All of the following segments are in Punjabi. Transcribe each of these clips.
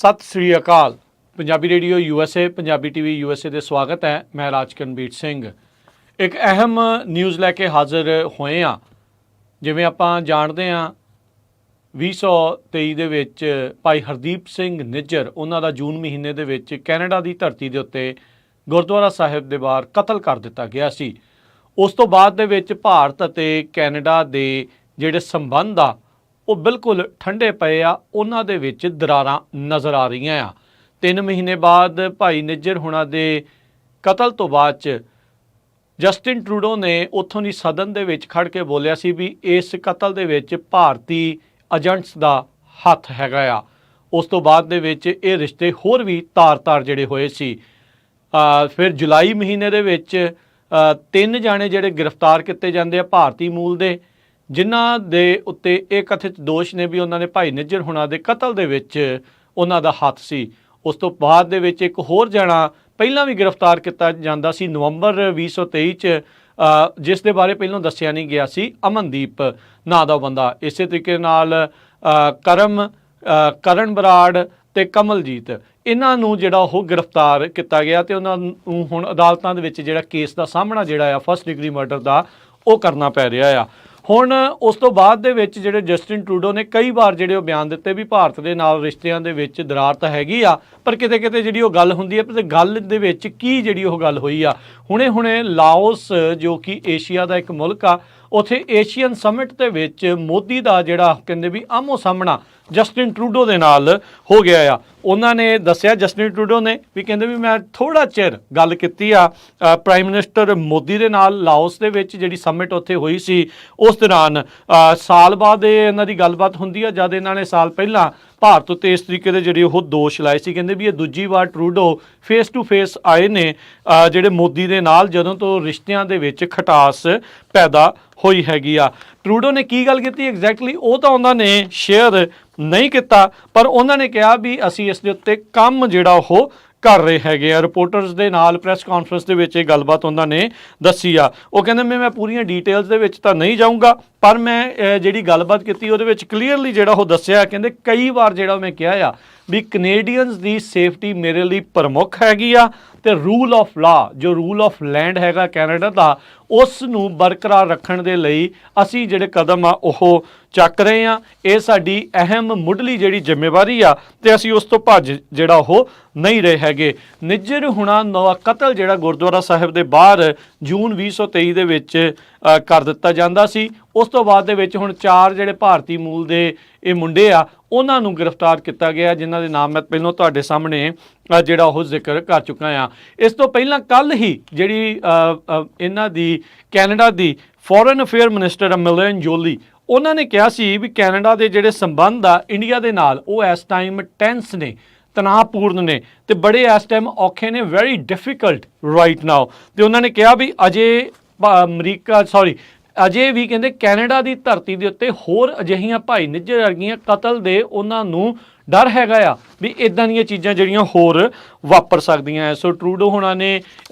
सत श्री अकाल। Punjabi radio USA, Punjabi TV USA ਦੇ स्वागत है। मैं राजकरणबीर ਸਿੰਘ एक अहम न्यूज़ लैके हाज़र होए हाँ। जिवें आपां जाणदे हाँ 2023 ਦੇ ਵਿੱਚ ਭਾਈ ਹਰਦੀਪ ਸਿੰਘ ਨਿੱਜਰ ਉਹਨਾਂ ਦਾ ਜੂਨ ਮਹੀਨੇ ਦੇ ਵਿੱਚ ਕੈਨੇਡਾ ਦੀ ਧਰਤੀ ਦੇ ਉੱਤੇ ਗੁਰਦੁਆਰਾ ਸਾਹਿਬ ਦੇ ਬਾਹਰ ਕਤਲ ਕਰ ਦਿੱਤਾ ਗਿਆ ਸੀ। ਉਸ ਤੋਂ ਬਾਅਦ ਦੇ ਵਿੱਚ ਭਾਰਤ ਅਤੇ ਕੈਨੇਡਾ ਦੇ ਜਿਹੜੇ ਸੰਬੰਧ ਆ ਉਹ ਬਿਲਕੁਲ ਠੰਡੇ ਪਏ ਆ, ਉਹਨਾਂ ਦੇ ਵਿੱਚ ਦਰਾਰਾਂ ਨਜ਼ਰ ਆ ਰਹੀਆਂ ਆ। 3 ਮਹੀਨੇ ਬਾਅਦ ਭਾਈ ਨਿੱਜਰ ਹੁਣਾਂ ਦੇ ਕਤਲ ਤੋਂ ਬਾਅਦ 'ਚ ਜਸਟਿਨ ਟਰੂਡੋ ਨੇ ਉੱਥੋਂ ਦੀ ਸਦਨ ਦੇ ਵਿੱਚ ਖੜ੍ਹ ਕੇ ਬੋਲਿਆ ਸੀ ਵੀ ਇਸ ਕਤਲ ਦੇ ਵਿੱਚ ਭਾਰਤੀ ਏਜੰਟਸ ਦਾ ਹੱਥ ਹੈਗਾ ਆ। ਉਸ ਤੋਂ ਬਾਅਦ ਦੇ ਵਿੱਚ ਇਹ ਰਿਸ਼ਤੇ ਹੋਰ ਵੀ ਤਾਰ-ਤਾਰ ਜਿਹੜੇ ਹੋਏ ਸੀ। ਫਿਰ ਜੁਲਾਈ ਮਹੀਨੇ ਦੇ ਵਿੱਚ 3 ਜਾਣੇ ਜਿਹੜੇ ਗ੍ਰਿਫਤਾਰ ਕੀਤੇ ਜਾਂਦੇ ਆ ਭਾਰਤੀ ਮੂਲ ਦੇ, ਜਿਨ੍ਹਾਂ ਦੇ ਉੱਤੇ ਇਹ ਕਥਿਤ ਦੋਸ਼ ਨੇ ਵੀ ਉਹਨਾਂ ਨੇ ਭਾਈ ਨਿੱਜਰ ਹੁਣਾਂ ਦੇ ਕਤਲ ਦੇ ਵਿੱਚ ਉਹਨਾਂ ਦਾ ਹੱਥ ਸੀ। ਉਸ ਤੋਂ ਬਾਅਦ ਦੇ ਵਿੱਚ ਇੱਕ ਹੋਰ ਜਣਾ ਪਹਿਲਾਂ ਵੀ ਗ੍ਰਿਫਤਾਰ ਕੀਤਾ ਜਾਂਦਾ ਸੀ ਨਵੰਬਰ 2023 'ਚ, ਜਿਸ ਦੇ ਬਾਰੇ ਪਹਿਲਾਂ ਦੱਸਿਆ ਨਹੀਂ ਗਿਆ ਸੀ, ਅਮਨਦੀਪ ਨਾਂ ਦਾ ਬੰਦਾ। ਇਸੇ ਤਰੀਕੇ ਨਾਲ ਕਰਨ ਬਰਾੜ ਅਤੇ ਕਮਲਜੀਤ, ਇਹਨਾਂ ਨੂੰ ਜਿਹੜਾ ਉਹ ਗ੍ਰਿਫਤਾਰ ਕੀਤਾ ਗਿਆ ਅਤੇ ਉਹਨਾਂ ਨੂੰ ਹੁਣ ਅਦਾਲਤਾਂ ਦੇ ਵਿੱਚ ਜਿਹੜਾ ਕੇਸ ਦਾ ਸਾਹਮਣਾ ਜਿਹੜਾ ਆ ਫਸਟ ਡਿਗਰੀ ਮਰਡਰ ਦਾ ਉਹ ਕਰਨਾ ਪੈ ਰਿਹਾ ਆ। ਹੁਣ ਉਸ ਤੋਂ ਬਾਅਦ ਦੇ ਵਿੱਚ ਜਿਹੜੇ ਜਸਟਿਨ ਟਰੂਡੋ ਨੇ ਕਈ ਵਾਰ ਜਿਹੜੇ ਉਹ ਬਿਆਨ ਦਿੱਤੇ ਵੀ ਭਾਰਤ ਦੇ ਨਾਲ ਰਿਸ਼ਤਿਆਂ ਦੇ ਵਿੱਚ ਦਰਾਰ ਤਾਂ ਹੈਗੀ ਆ, ਪਰ ਕਿਤੇ ਕਿਤੇ ਜਿਹੜੀ ਉਹ ਗੱਲ ਹੁੰਦੀ ਹੈ, ਪਰ ਗੱਲ ਦੇ ਵਿੱਚ ਕੀ ਜਿਹੜੀ ਉਹ ਗੱਲ ਹੋਈ ਆ। ਹੁਣੇ ਲਾਓਸ ਜੋ ਕਿ ਏਸ਼ੀਆ ਦਾ ਇੱਕ ਮੁਲਕ ਆ, ਉੱਥੇ ਏਸ਼ੀਅਨ ਸਮਿਟ ਦੇ ਵਿੱਚ ਮੋਦੀ ਦਾ ਜਿਹੜਾ ਕਹਿੰਦੇ ਵੀ ਆਮੋ ਸਾਹਮਣਾ ਜਸਟਿਨ ਟਰੂਡੋ ਦੇ ਨਾਲ ਹੋ ਗਿਆ ਆ। ਉਹਨਾਂ ਨੇ ਦੱਸਿਆ, ਜਸਟਿਨ ਟਰੂਡੋ ਨੇ ਵੀ ਕਹਿੰਦੇ ਵੀ ਮੈਂ ਥੋੜ੍ਹਾ ਚਿਰ ਗੱਲ ਕੀਤੀ ਆ ਪ੍ਰਾਈਮ ਮਿਨਿਸਟਰ ਮੋਦੀ ਦੇ ਨਾਲ ਲਾਓਸ ਦੇ ਵਿੱਚ ਜਿਹੜੀ ਸਮਿਟ ਉੱਥੇ ਹੋਈ ਸੀ। ਉਸ ਦੌਰਾਨ ਸਾਲ ਬਾਅਦ ਇਹਨਾਂ ਦੀ ਗੱਲਬਾਤ ਹੁੰਦੀ ਆ, ਜਦ ਇਹਨਾਂ ਨੇ ਸਾਲ ਪਹਿਲਾਂ ਭਾਰਤ ਉੱਤੇ ਇਸ ਤਰੀਕੇ ਦੇ ਜਿਹੜੇ ਉਹ ਦੋਸ਼ ਲਾਏ ਸੀ। ਕਹਿੰਦੇ ਵੀ ਇਹ ਦੂਜੀ ਵਾਰ ਟਰੂਡੋ ਫੇਸ ਟੂ ਫੇਸ ਆਏ ਨੇ ਜਿਹੜੇ ਮੋਦੀ ਦੇ ਨਾਲ, ਜਦੋਂ ਤੋਂ ਰਿਸ਼ਤਿਆਂ ਦੇ ਵਿੱਚ ਖਟਾਸ ਪੈਦਾ ਹੋਈ ਹੈਗੀ ਆ। ਟਰੂਡੋ ਨੇ ਕੀ ਗੱਲ ਕੀਤੀ ਐਗਜ਼ੈਕਟਲੀ ਉਹ ਤਾਂ ਉਹਨਾਂ ਨੇ ਸ਼ੇਅਰ ਨਹੀਂ ਕੀਤਾ, ਪਰ ਉਹਨਾਂ ਨੇ ਕਿਹਾ ਵੀ ਅਸੀਂ ਇਸ ਦੇ ਉੱਤੇ ਕੰਮ ਜਿਹੜਾ ਉਹ ਕਰ ਰਹੇ ਹੈਗੇ ਆ। ਰਿਪੋਰਟਰਸ ਦੇ ਨਾਲ ਪ੍ਰੈਸ ਕਾਨਫਰੰਸ ਦੇ ਵਿੱਚ ਇਹ ਗੱਲਬਾਤ ਉਹਨਾਂ ਨੇ ਦੱਸੀ ਆ। ਉਹ ਕਹਿੰਦੇ ਮੈਂ ਪੂਰੀਆਂ ਡੀਟੇਲਸ ਦੇ ਵਿੱਚ ਤਾਂ ਨਹੀਂ ਜਾਊਂਗਾ, ਪਰ ਮੈਂ ਜਿਹੜੀ ਗੱਲਬਾਤ ਕੀਤੀ ਉਹਦੇ ਵਿੱਚ ਕਲੀਅਰਲੀ ਜਿਹੜਾ ਉਹ ਦੱਸਿਆ। ਕਹਿੰਦੇ ਕਈ ਵਾਰ ਜਿਹੜਾ ਮੈਂ ਕਿਹਾ ਆ ਵੀ ਕੈਨੇਡੀਅਨਸ ਦੀ ਸੇਫਟੀ ਮੇਰੇ ਲਈ ਪ੍ਰਮੁੱਖ ਹੈਗੀ ਆ, ਅਤੇ ਰੂਲ ਆਫ ਲਾ, ਜੋ ਰੂਲ ਆਫ ਲੈਂਡ ਹੈਗਾ ਕੈਨੇਡਾ ਦਾ, ਉਸ ਨੂੰ ਬਰਕਰਾਰ ਰੱਖਣ ਦੇ ਲਈ ਅਸੀਂ ਜਿਹੜੇ ਕਦਮ ਆ ਉਹ ਚੱਕ ਰਹੇ ਹਾਂ। ਇਹ ਸਾਡੀ ਅਹਿਮ ਮੁੱਢਲੀ ਜਿਹੜੀ ਜ਼ਿੰਮੇਵਾਰੀ ਆ, ਅਤੇ ਅਸੀਂ ਉਸ ਤੋਂ ਭੱਜ ਜਿਹੜਾ ਉਹ ਨਹੀਂ ਰਹੇ ਹੈਗੇ। ਨਿੱਜਰ ਹੁਣਾਂ ਦਾ ਕਤਲ ਜਿਹੜਾ ਗੁਰਦੁਆਰਾ ਸਾਹਿਬ ਦੇ ਬਾਹਰ ਜੂਨ 2023 ਦੇ ਵਿੱਚ ਕਰ ਦਿੱਤਾ ਜਾਂਦਾ ਸੀ। ਉਸ ਤੋਂ ਬਾਅਦ ਦੇ ਵਿੱਚ ਹੁਣ 4 ਜਿਹੜੇ ਭਾਰਤੀ ਮੂਲ ਦੇ ਇਹ ਮੁੰਡੇ ਆ, ਉਹਨਾਂ ਨੂੰ ਗ੍ਰਿਫਤਾਰ ਕੀਤਾ ਗਿਆ, ਜਿਨ੍ਹਾਂ ਦੇ ਨਾਮ ਮੈਂ ਪਹਿਲਾਂ ਤੁਹਾਡੇ ਸਾਹਮਣੇ ਜਿਹੜਾ ਉਹ ਜ਼ਿਕਰ ਕਰ ਚੁੱਕਾ ਹਾਂ। ਇਸ ਤੋਂ ਪਹਿਲਾਂ ਕੱਲ੍ਹ ਹੀ ਜਿਹੜੀ ਇਹਨਾਂ ਦੀ ਕੈਨੇਡਾ ਦੀ ਫੋਰਨ ਅਫੇਅਰ ਮਿਨਿਸਟਰ ਮਿਲਨ ਜੋਲੀ, ਉਹਨਾਂ ਨੇ ਕਿਹਾ ਸੀ ਵੀ ਕੈਨੇਡਾ ਦੇ ਜਿਹੜੇ ਸੰਬੰਧ ਆ ਇੰਡੀਆ ਦੇ ਨਾਲ ਉਹ ਇਸ ਟਾਈਮ ਟੈਂਸ ਨੇ, ਤਣਾਅਪੂਰਨ ਨੇ, ਅਤੇ ਬੜੇ ਇਸ ਟਾਈਮ ਔਖੇ ਨੇ, ਵੈਰੀ ਡਿਫੀਕਲਟ ਰਾਈਟ ਨਾਓ। ਅਤੇ ਉਹਨਾਂ ਨੇ ਕਿਹਾ ਵੀ ਅਜੇ ਵੀ ਕਹਿੰਦੇ ਕੈਨੇਡਾ ਦੀ ਧਰਤੀ ਦੇ ਉੱਤੇ ਹੋਰ ਅਜਿਹੀਆਂ ਭਾਈ ਨਿੱਜਰ ਵਰਗੀਆਂ ਕਤਲ ਦੇ ਉਹਨਾਂ ਨੂੰ ਡਰ ਹੈਗਾ ਆ ਵੀ ਇੱਦਾਂ ਦੀਆਂ ਚੀਜ਼ਾਂ ਜਿਹੜੀਆਂ ਹੋਰ ਵਾਪਰ ਸਕਦੀਆਂ ਹੈ। ਸੋ ਟਰੂਡੋ ਹੁਣਾਂ ਨੇ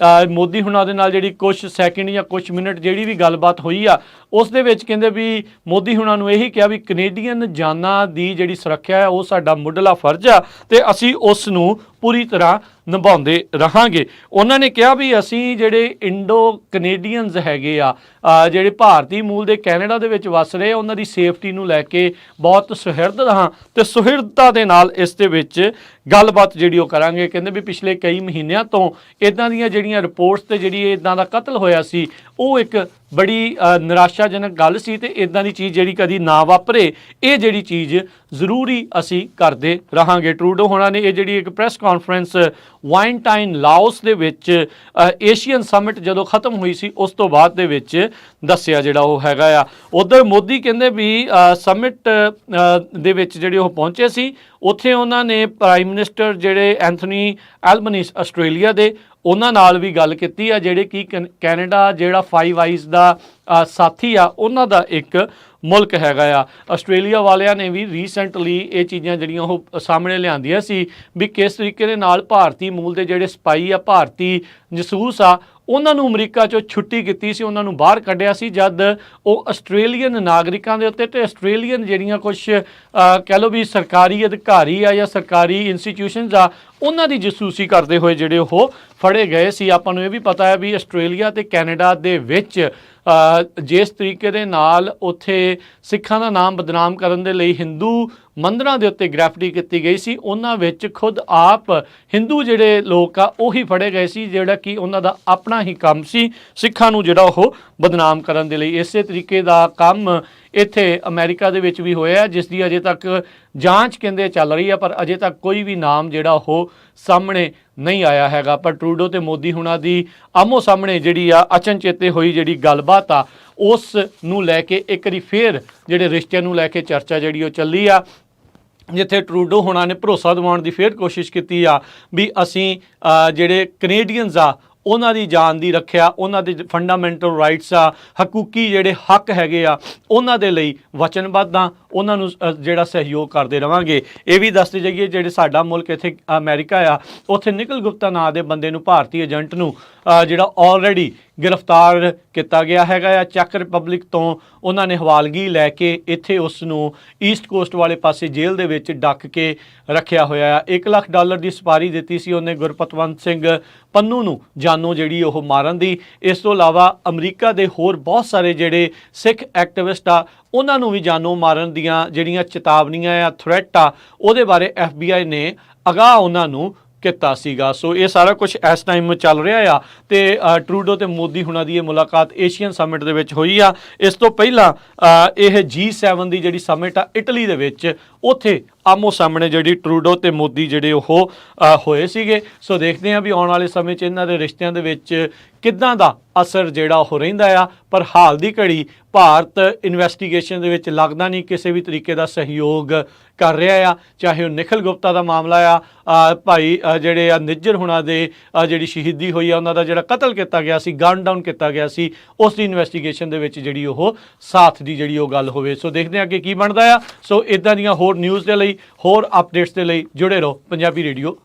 ਮੋਦੀ ਹੁਣਾਂ ਦੇ ਨਾਲ ਜਿਹੜੀ ਕੁਛ ਸੈਕਿੰਡ ਜਾਂ ਕੁਛ ਮਿੰਟ ਜਿਹੜੀ ਵੀ ਗੱਲਬਾਤ ਹੋਈ ਆ, ਉਸ ਦੇ ਵਿੱਚ ਕਹਿੰਦੇ ਵੀ ਮੋਦੀ ਹੁਣਾਂ ਨੂੰ ਇਹੀ ਕਿਹਾ ਵੀ ਕੈਨੇਡੀਅਨ ਜਾਨਾਂ ਦੀ ਜਿਹੜੀ ਸੁਰੱਖਿਆ ਹੈ ਉਹ ਸਾਡਾ ਮੁੱਢਲਾ ਫਰਜ਼ ਆ, ਅਤੇ ਅਸੀਂ ਉਸ ਨੂੰ ਪੂਰੀ ਤਰ੍ਹਾਂ ਨਿਭਾਉਂਦੇ ਰਹਾਂਗੇ। ਉਹਨਾਂ ਨੇ ਕਿਹਾ ਵੀ ਅਸੀਂ ਜਿਹੜੇ ਇੰਡੋ ਕੈਨੇਡੀਅਨਸ ਹੈਗੇ ਆ, ਜਿਹੜੇ ਭਾਰਤੀ ਮੂਲ ਦੇ ਕੈਨੇਡਾ ਦੇ ਵਿੱਚ ਵਸ ਰਹੇ, ਉਹਨਾਂ ਦੀ ਸੇਫਟੀ ਨੂੰ ਲੈ ਕੇ ਬਹੁਤ ਸੁਹਿਰਦ ਹਾਂ ਅਤੇ ਸੁਹਿਰਦਤਾ ਦੇ ਨਾਲ ਇਸ ਦੇ ਵਿੱਚ ਗੱਲਬਾਤ ਜਿਹੜੀ ਉਹ ਕਰਾਂਗੇ। ਕਹਿੰਦੇ ਵੀ ਪਿਛਲੇ ਕਈ ਮਹੀਨਿਆਂ ਤੋਂ ਇੱਦਾਂ ਦੀਆਂ ਜਿਹੜੀਆਂ ਰਿਪੋਰਟਸ 'ਤੇ ਜਿਹੜੀ ਇੱਦਾਂ ਦਾ ਕਤਲ ਹੋਇਆ ਸੀ ਉਹ ਇੱਕ ਬੜੀ ਨਿਰਾਸ਼ਾਜਨਕ ਗੱਲ ਸੀ, ਅਤੇ ਇੱਦਾਂ ਦੀ ਚੀਜ਼ ਜਿਹੜੀ ਕਦੀ ਨਾ ਵਾਪਰੇ ਇਹ ਜਿਹੜੀ ਚੀਜ਼ ਜ਼ਰੂਰੀ ਅਸੀਂ ਕਰਦੇ ਰਹਾਂਗੇ। ਟਰੂਡੋ ਹੋਣਾ ਨੇ ਇਹ ਜਿਹੜੀ ਇੱਕ ਪ੍ਰੈਸ ਕਾਨਫਰੰਸ ਵਾਈਨਟਾਈਨ ਲਾਓਸ ਦੇ ਵਿੱਚ ਏਸ਼ੀਅਨ ਸਮਿਟ ਜਦੋਂ ਖਤਮ ਹੋਈ ਸੀ ਉਸ ਤੋਂ ਬਾਅਦ ਦੇ ਵਿੱਚ ਦੱਸਿਆ ਜਿਹੜਾ ਉਹ ਹੈਗਾ ਆ। ਉੱਧਰ ਮੋਦੀ ਕਹਿੰਦੇ ਵੀ ਸਮਿਟ ਦੇ ਵਿੱਚ ਜਿਹੜੇ ਉਹ ਪਹੁੰਚੇ ਸੀ, ਉੱਥੇ ਉਹਨਾਂ ਨੇ ਪ੍ਰਾਈਮ ਮਿਨਿਸਟਰ ਜਿਹੜੇ ਐਂਥਨੀ ਐਲਬਨੀਜ਼ ਆਸਟ੍ਰੇਲੀਆ ਦੇ, ਉਹਨਾਂ ਨਾਲ ਵੀ ਗੱਲ ਕੀਤੀ ਆ, ਜਿਹੜੇ ਕਿ ਕੈਨੇਡਾ ਜਿਹੜਾ ਫਾਈਵ ਆਈਜ਼ ਦਾ ਸਾਥੀ ਆ ਉਹਨਾਂ ਦਾ ਇੱਕ ਮੁਲਕ ਹੈਗਾ ਆ। ਆਸਟ੍ਰੇਲੀਆ ਵਾਲਿਆਂ ਨੇ ਵੀ ਰੀਸੈਂਟਲੀ ਇਹ ਚੀਜ਼ਾਂ ਜਿਹੜੀਆਂ ਉਹ ਸਾਹਮਣੇ ਲਿਆਂਦੀਆਂ ਸੀ ਵੀ ਕਿਸ ਤਰੀਕੇ ਦੇ ਨਾਲ ਭਾਰਤੀ ਮੂਲ ਦੇ ਜਿਹੜੇ ਸਪਾਈ ਆ, ਭਾਰਤੀ ਜਸੂਸ ਆ, ਉਹਨਾਂ ਨੂੰ ਅਮਰੀਕਾ 'ਚੋਂ ਛੁੱਟੀ ਕੀਤੀ ਸੀ, ਉਹਨਾਂ ਨੂੰ ਬਾਹਰ ਕੱਢਿਆ ਸੀ ਜਦ ਉਹ ਆਸਟ੍ਰੇਲੀਅਨ ਨਾਗਰਿਕਾਂ ਦੇ ਉੱਤੇ ਤੇ ਆਸਟ੍ਰੇਲੀਅਨ ਜਿਹੜੀਆਂ ਕੁਝ ਕਹਿ ਲਓ ਵੀ ਸਰਕਾਰੀ ਅਧਿਕਾਰੀ ਆ ਜਾਂ ਸਰਕਾਰੀ ਇੰਸਟੀਟਿਊਸ਼ਨਸ ਆ ਉਹਨਾਂ ਦੀ ਜਸੂਸੀ ਕਰਦੇ ਹੋਏ ਜਿਹੜੇ ਉਹ ਫੜੇ ਗਏ ਸੀ। ਆਪਾਂ ਨੂੰ ਇਹ ਵੀ ਪਤਾ ਹੈ ਵੀ ਆਸਟ੍ਰੇਲੀਆ ਤੇ ਕੈਨੇਡਾ ਦੇ ਵਿੱਚ ਜਿਸ ਤਰੀਕੇ ਦੇ ਨਾਲ ਉੱਥੇ ਸਿੱਖਾਂ ਦਾ ਨਾਮ ਬਦਨਾਮ ਕਰਨ ਦੇ ਲਈ ਹਿੰਦੂ ਮੰਦਰਾਂ ਦੇ ਉੱਤੇ ਗ੍ਰੈਫਿਟੀ ਕੀਤੀ ਗਈ ਸੀ, ਉਹਨਾਂ ਵਿੱਚ ਖੁਦ ਆਪ ਹਿੰਦੂ ਜਿਹੜੇ ਲੋਕ ਆ ਉਹੀ ਫੜੇ ਗਏ ਸੀ, ਜਿਹੜਾ ਕਿ ਉਹਨਾਂ ਦਾ ਆਪਣਾ ਹੀ ਕੰਮ ਸੀ ਸਿੱਖਾਂ ਨੂੰ ਜਿਹੜਾ ਉਹ ਬਦਨਾਮ ਕਰਨ ਦੇ ਲਈ। ਇਸੇ ਤਰੀਕੇ ਦਾ ਕੰਮ ਇੱਥੇ ਅਮਰੀਕਾ ਦੇ ਵਿੱਚ ਵੀ ਹੋਇਆ, ਜਿਸ ਦੀ ਅਜੇ ਤੱਕ ਜਾਂਚ ਕਹਿੰਦੇ ਚੱਲ ਰਹੀ ਹੈ, ਪਰ ਅਜੇ ਤੱਕ ਕੋਈ ਵੀ ਨਾਮ ਜਿਹੜਾ ਉਹ ਸਾਹਮਣੇ ਨਹੀਂ ਆਇਆ ਹੈਗਾ। ਪਰ ਟਰੂਡੋ ਤੇ ਮੋਦੀ ਹੁਣਾਂ ਦੀ ਆਮੋ ਸਾਹਮਣੇ ਜਿਹੜੀ ਆ ਅਚਨਚੇਤੇ ਹੋਈ ਜਿਹੜੀ ਗੱਲਬਾਤ ਆ ਉਸ ਨੂੰ ਲੈ ਕੇ ਇੱਕ ਵਾਰੀ ਫੇਰ ਜਿਹੜੇ ਰਿਸ਼ਤਿਆਂ ਨੂੰ ਲੈ ਕੇ ਚਰਚਾ ਜਿਹੜੀ ਉਹ ਚੱਲੀ ਆ, ਜਿੱਥੇ ਟਰੂਡੋ ਹੁਣਾਂ ਨੇ ਭਰੋਸਾ ਦਿਵਾਉਣ ਦੀ ਫੇਰ ਕੋਸ਼ਿਸ਼ ਕੀਤੀ ਆ ਵੀ ਅਸੀਂ ਜਿਹੜੇ ਕੈਨੇਡੀਅਨਸ ਆ ਉਹਨਾਂ ਦੀ ਜਾਨ ਦੀ ਰੱਖਿਆ, ਉਹਨਾਂ ਦੇ ਫੰਡਾਮੈਂਟਲ ਰਾਈਟਸ ਆ, ਹਕੂਕੀ ਜਿਹੜੇ ਹੱਕ ਹੈਗੇ ਆ ਉਹਨਾਂ ਦੇ ਲਈ ਵਚਨਬੱਧ ਆ, ਉਹਨਾਂ ਨੂੰ ਜਿਹੜਾ ਸਹਿਯੋਗ ਕਰਦੇ ਰਵਾਂਗੇ। ਇਹ ਵੀ ਦੱਸਦੇ ਜਾਈਏ ਜਿਹੜੇ ਸਾਡਾ ਮੁਲਕ ਇੱਥੇ ਅਮਰੀਕਾ ਆ ਉੱਥੇ ਨਿਖਿਲ ਗੁਪਤਾ ਨਾਂ ਦੇ ਬੰਦੇ ਨੂੰ, ਭਾਰਤੀ ਏਜੰਟ ਨੂੰ ਜਿਹੜਾ ਆਲਰੇਡੀ ਗ੍ਰਿਫਤਾਰ ਕੀਤਾ ਗਿਆ ਹੈਗਾ ਆ ਚੈੱਕ ਰਿਪਬਲਿਕ ਤੋਂ। ਉਹਨਾਂ ਨੇ ਹਵਾਲਗੀ ਲੈ ਕੇ ਇੱਥੇ ਉਸ ਨੂੰ ਈਸਟ ਕੋਸਟ ਵਾਲੇ ਪਾਸੇ ਜੇਲ੍ਹ ਦੇ ਵਿੱਚ ਡੱਕ ਕੇ ਰੱਖਿਆ ਹੋਇਆ ਆ। $1 ਲੱਖ ਦੀ ਸੁਪਾਰੀ ਦਿੱਤੀ ਸੀ ਉਹਨੇ ਗੁਰਪਤਵੰਤ ਸਿੰਘ ਪੰਨੂ ਨੂੰ ਜਾਨੋਂ ਜਿਹੜੀ ਉਹ ਮਾਰਨ ਦੀ। ਇਸ ਤੋਂ ਇਲਾਵਾ ਅਮਰੀਕਾ ਦੇ ਹੋਰ ਬਹੁਤ ਸਾਰੇ ਜਿਹੜੇ ਸਿੱਖ ਐਕਟਿਵਿਸਟ ਆ ਉਹਨਾਂ ਨੂੰ ਵੀ ਜਾਨੋਂ ਮਾਰਨ ਦੀਆਂ ਜਿਹੜੀਆਂ ਚੇਤਾਵਨੀਆਂ ਆ, ਥ੍ਰੈਟ ਆ, ਉਹਦੇ ਬਾਰੇ FBI ਨੇ ਅਗਾਹ ਉਹਨਾਂ ਨੂੰ ਕੀਤਾ ਸੀਗਾ। ਸੋ ਇਹ ਸਾਰਾ ਕੁਝ ਇਸ ਟਾਈਮ ਚੱਲ ਰਿਹਾ ਆ ਤੇ ਟਰੂਡੋ ਤੇ ਮੋਦੀ ਹੁਣਾਂ ਦੀ ਇਹ ਮੁਲਾਕਾਤ ਏਸ਼ੀਅਨ ਸਮਿਟ ਦੇ ਵਿੱਚ ਹੋਈ ਆ। ਇਸ ਤੋਂ ਪਹਿਲਾਂ ਇਹ G7 ਦੀ ਜਿਹੜੀ ਸਮਿਟ ਆ ਇਟਲੀ ਦੇ ਵਿੱਚ, ਉੱਥੇ ਆਮੋ ਸਾਹਮਣੇ ਜਿਹੜੀ ਟਰੂਡੋ ਤੇ ਮੋਦੀ ਜਿਹੜੇ ਉਹ ਹੋਏ ਸੀਗੇ। ਸੋ ਦੇਖਦੇ ਹਾਂ ਵੀ ਆਉਣ ਵਾਲੇ ਸਮੇਂ 'ਚ ਇਹਨਾਂ ਦੇ ਰਿਸ਼ਤਿਆਂ ਦੇ ਵਿੱਚ ਕਿੱਦਾਂ ਦਾ ਅਸਰ ਜਿਹੜਾ ਉਹ ਰਹਿੰਦਾ ਆ। ਪਰ ਹਾਲ ਦੀ ਘੜੀ ਭਾਰਤ ਇਨਵੈਸਟੀਗੇਸ਼ਨ ਦੇ ਵਿੱਚ ਲੱਗਦਾ ਨਹੀਂ ਕਿਸੇ ਵੀ ਤਰੀਕੇ ਦਾ ਸਹਿਯੋਗ ਕਰ ਰਿਹਾ ਆ, ਚਾਹੇ ਉਹ ਨਿਖਿਲ ਗੁਪਤਾ ਦਾ ਮਾਮਲਾ ਆ, ਭਾਈ ਜਿਹੜੇ ਆ ਨਿੱਜਰ ਹੁਣਾਂ ਦੇ ਜਿਹੜੀ ਸ਼ਹੀਦੀ ਹੋਈ ਆ, ਉਹਨਾਂ ਦਾ ਜਿਹੜਾ ਕਤਲ ਕੀਤਾ ਗਿਆ ਸੀ, ਗਨ ਡਾਊਨ ਕੀਤਾ ਗਿਆ ਸੀ, ਉਸ ਦੀ ਇਨਵੈਸਟੀਗੇਸ਼ਨ ਦੇ ਵਿੱਚ ਜਿਹੜੀ ਉਹ ਸਾਥ ਦੀ ਜਿਹੜੀ ਉਹ ਗੱਲ ਹੋਵੇ। ਸੋ ਦੇਖਦੇ ਹਾਂ ਅੱਗੇ ਕੀ ਬਣਦਾ ਆ। ਸੋ ਇਦਾਂ ਦੀਆਂ ਹੋਰ ਨਿਊਜ਼ ਦੇ ਲਈ, ਹੋਰ ਅਪਡੇਟਸ ਦੇ ਲਈ ਜੁੜੇ ਰਹੋ ਪੰਜਾਬੀ ਰੇਡੀਓ